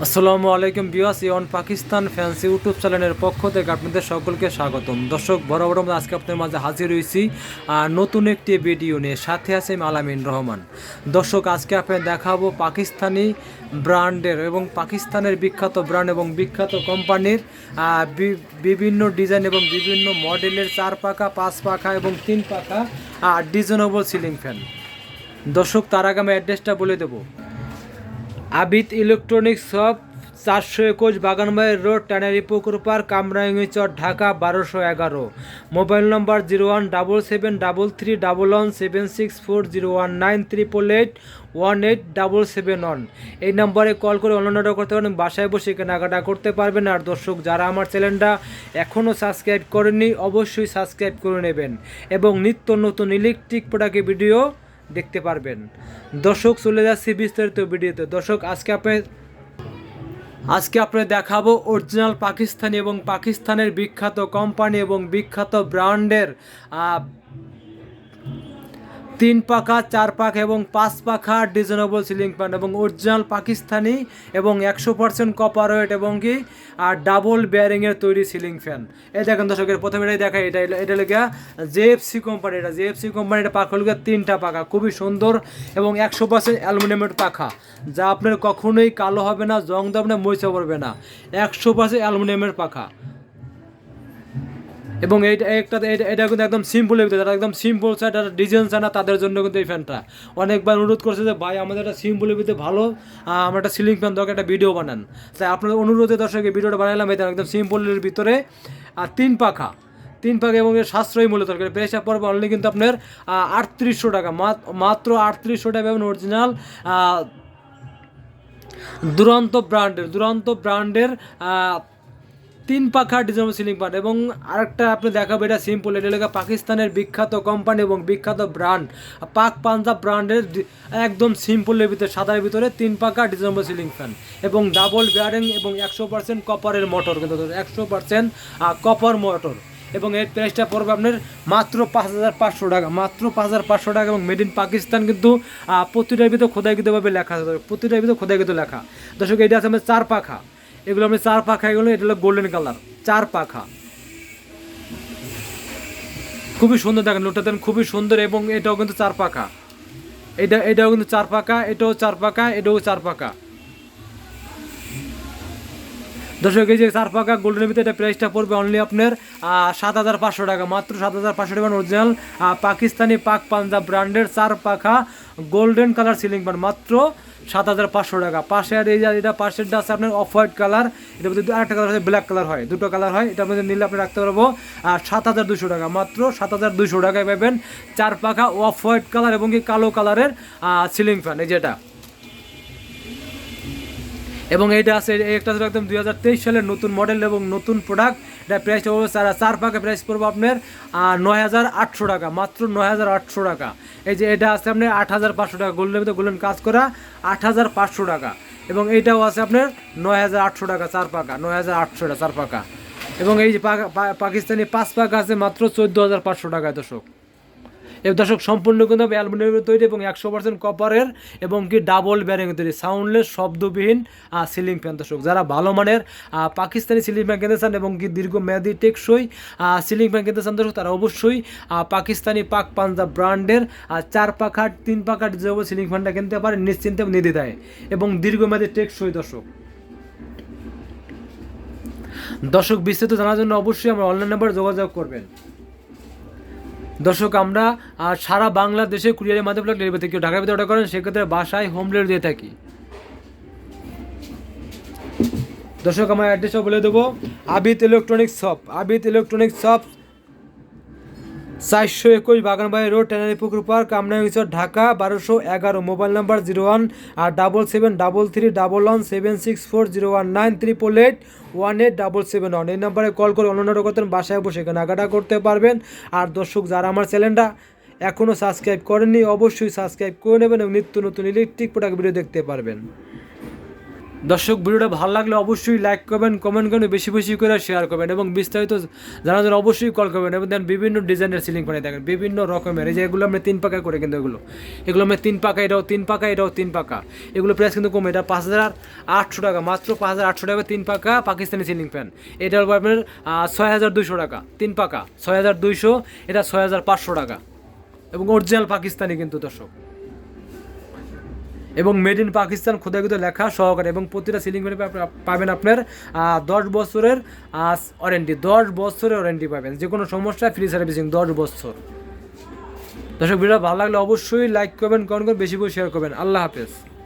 আসসালামু আলাইকুম viewers, ইওন Pakistan fancy YouTube চ্যানেলের পক্ষ থেকে আপনাদের সকলকে স্বাগতম। দর্শক, বরাবর আমরা আজকে আপনাদের মাঝে হাজির হয়েছি নতুন একটি ভিডিও নিয়ে। সাথে আছে আলামিন রহমান। দর্শক, আজকে আপনাদের দেখাবো পাকিস্তানি ব্র্যান্ডের এবং পাকিস্তানের বিখ্যাত ব্র্যান্ড এবং বিখ্যাত কোম্পানির বিভিন্ন ডিজাইন এবং বিভিন্ন মডেলের 4 পাখা, 5 পাখা এবং 3 পাখা ডিজাইনেবল সিলিং ফ্যান। দর্শক, তার আগে আমি অ্যাড্রেসটা বলে দেবো। Abid electronics shop, 421 Baganbari road, tannery Pukur park, Kamrangi Char, Dhaka 1211। Mobile number 0177711764019888817 এই নম্বরে কল করে অনলাইন অর্ডার করতে পারেন, বাসায় বসে কেনাকাটা করতে পারবেন। আর দর্শক, যারা আমার চ্যানেলটা এখনও সাবস্ক্রাইব করেননি অবশ্যই সাবস্ক্রাইব করে নেবেন এবং নিত্য নতুন ইলেকট্রিক প্রোডাক্টের ভিডিও দেখতে পারবেন। দর্শক, চলে যাচ্ছি বিস্তারিত ভিডিওতে। দর্শক, আজকে আপনাদের দেখাবো অরিজিনাল পাকিস্তানি এবং পাকিস্তানের বিখ্যাত কোম্পানি এবং বিখ্যাত ব্র্যান্ডের 3 পাখা, 4 পাখা এবং 5 পাখা ডিজাইনেবল সিলিং ফ্যান এবং অরিজিনাল পাকিস্তানি এবং 100% কপার ওয়েট এবং কি ডাবল বেয়ারিংয়ের তৈরি সিলিং ফ্যান। এই দেখেন দর্শকের প্রথমে এটাই দেখায়, এটা লেগে জেএফসি কোম্পানি। জেএফসি কোম্পানির পাখা লেগে 3টা পাখা, খুবই সুন্দর এবং 100% অ্যালুমিনিয়ামের পাখা, যা আপনার কখনোই কালো হবে না, জং দেবে না, মরিচা পড়বে না। 100% অ্যালুমিনিয়ামের পাখা এবং এটা কিন্তু একদম সিম্পলের ভিতরে, যারা একদম সিম্পল চায়, যারা ডিজাইন চায় না, তাদের জন্য কিন্তু এই ফ্যানটা। অনেকবার অনুরোধ করছে যে ভাই আমাদের একটা সিম্পলের ভিতরে ভালো আমরা একটা সিলিং ফ্যান দরকার, একটা ভিডিও বানান। তাই আপনাদের অনুরোধে দর্শক এই ভিডিওটা বানালাম। এটা একদম সিম্পলের ভিতরে 3 পাখা এবং সাশ্রয়ী মূল্য দরকার। প্রাইসটা পড়বে অনলি কিন্তু আপনার 3800 টাকা, মাত্র 3800 টাকা এবং অরিজিনাল দুরন্ত ব্র্যান্ডের 3 পাখা ডিজাইনেবল সিলিং ফ্যান। এবং আরেকটা আপনি দেখাবো, এটা সিম্পল, এটা লেখা পাকিস্তানের বিখ্যাত কোম্পানি এবং বিখ্যাত ব্র্যান্ড পাক পাঞ্জাব ব্র্যান্ডের একদম সিম্পলের ভিতরে, সাদার ভিতরে 3 পাখা ডিজাইনেবল সিলিং ফ্যান এবং ডাবল বেয়ারিং এবং 100% কপারের মোটর, কিন্তু 100% কপার মোটর। এবং এর প্রাইসটা পড়বে আপনার মাত্র 5500 টাকা, মাত্র 5500 টাকা এবং মেড ইন পাকিস্তান। কিন্তু প্রতিটার ভিতরে খোদাইকৃতভাবে লেখা আছে, প্রতিটার ভিতরে খোদাইকৃত লেখা। দর্শক, এটা আছে আমাদের 4 পাখা, এগুলো আমি 4 পাখা, এগুলো এটা হলো গোল্ডেন কালার 4 পাখা, খুবই সুন্দর। দেখেন লোকটা দেন, খুবই সুন্দর। এবং এটাও কিন্তু 4 পাখা, এটাও কিন্তু 4 পাখা, এটাও 4 পাখা, এটাও 4 পাখা। দর্শক, এই যে 4 পাখা গোল্ডেনের ভিতরে এটা প্রাইসটা পড়বে অনলি আপনার 7500 টাকা, মাত্র 7500 টাকা। অরিজিনাল পাকিস্তানি পাক পাঞ্জাব ব্র্যান্ডের 4 পাখা গোল্ডেন কালার সিলিং ফ্যান, মাত্র 7500 টাকা। পাশে আর এটা পাশেরটা আছে আপনার অফ হোয়াইট কালার, এটার মধ্যে আরেকটা কালার আছে ব্ল্যাক কালার, হয় দুটো কালার হয়। এটার মধ্যে নিলে আপনি রাখতে পারবো 7200 টাকা, মাত্র 7200 টাকায় পাবেন 4 পাখা অফ হোয়াইট কালার এবং কি কালো কালারের সিলিং ফ্যান, এই যেটা। এবং এইটা আছে, একটা একদম 2023 সালের নতুন মডেল এবং নতুন প্রোডাক্ট। এটা প্রাইসটা পড়বে 4 পাখা, প্রাইস পড়বে আপনার 9800 টাকা, মাত্র 9800 টাকা। এই যে এটা আছে আপনার 8500 টাকা, গোল্ডের ভিতরে গোল্ডেন কাজ করা 8500 টাকা। এবং এইটাও আছে আপনার 9800 টাকা 4 পাখা, 9800 টাকা 4 পাখা। এবং এই যে পাকিস্তানি 5 পাখা আছে মাত্র 14500 টাকায়। দর্শক, সম্পূর্ণ কিন্তু অ্যালুমিনিয়ামের তৈরি এবং 100% কপারের এবং কি ডাবল বেয়ারিং তৈরি, সাউন্ডলেস শব্দবিহীন সিলিং ফ্যান। দর্শক, যারা ভালো মানের পাকিস্তানি সিলিং ফ্যান কিনতে চান এবং কি দীর্ঘমেয়াদী টেকসই সিলিং ফ্যান কিনতে চান দর্শক, তারা অবশ্যই পাকিস্তানি পাক পাঞ্জাব ব্র্যান্ডের 4 পাখা 3 পাখা ডিজাইনেবল সিলিং ফ্যানটা কিনতে পারেন নিশ্চিন্তে নির্দ্বিধায় এবং দীর্ঘমেয়াদী টেকসই। দর্শক, বিস্তারিত জানার জন্য অবশ্যই আমার অনলাইন নাম্বারে যোগাযোগ করবেন। দর্শক, আমরা সারা বাংলাদেশে কুরিয়ারের মাধ্যমে ডেলিভারি থেকে ঢাকার ভিতরে অর্ডার করেন, সেক্ষেত্রে বাসায় হোম ডেলিভারি দিয়ে থাকি। দর্শক, আমার অ্যাড্রেসটা বলে দেবো। Abid electronics shop, 421 Baganbari road, tannery Pukur park, Kamrangi Char, Dhaka 1211। Mobile number 0177711764019888817 এই নাম্বারে কল করে অনলাইন অর্ডার করতেন, বাসায় বসে কেনাকাটা করতে পারবেন। আর দর্শক, যারা আমার চ্যানেলটা এখনও সাবস্ক্রাইব করেননি অবশ্যই সাবস্ক্রাইব করে নেবেন এবং নিত্য নতুন ইলেকট্রিক প্রোডাক্ট ভিডিও দেখতে পারবেন। দর্শক ভিডিওটা ভালো লাগলে অবশ্যই লাইক করবেন, কমেন্ট করবেন, বেশি বেশি করে শেয়ার করবেন এবং বিস্তারিত জানার জন্য অবশ্যই কল করবেন। এবং দেন বিভিন্ন ডিজাইনের সিলিং ফ্যান দেখেন, বিভিন্ন রকমের। এই যে এগুলো আমরা 3 পাকা করে, কিন্তু এগুলো আমরা 3 পাকা, এটাও 3 পাকা, এটাও 3 পাকা। এগুলো প্রাইস কিন্তু কম, এটা 5,800 টাকা, মাত্র 5,800 টাকা 3 পাকা পাকিস্তানি সিলিং ফ্যান। এটা হলো আপনার 6,200 টাকা 3 পাকা, 6,200, এটা 6,500 টাকা এবং অরিজিনাল পাকিস্তানি কিন্তু দর্শক, এবং মেড ইন পাকিস্তান খোদাইগুলো লেখা সহকারে। এবং প্রতিটা সিলিং ফ্যানে পাবেন আপনার 10 বছরের ওয়ারেন্টি, 10 বছরের ওয়ারেন্টি পাবেন, যে কোনো সমস্যা ফ্রি সার্ভিসিং 10 বছর। দর্শক ভিডিও ভালো লাগলে অবশ্যই লাইক করবেন, কমেন্ট করবেন, বেশি বেশি শেয়ার করবেন। আল্লাহ হাফেজ।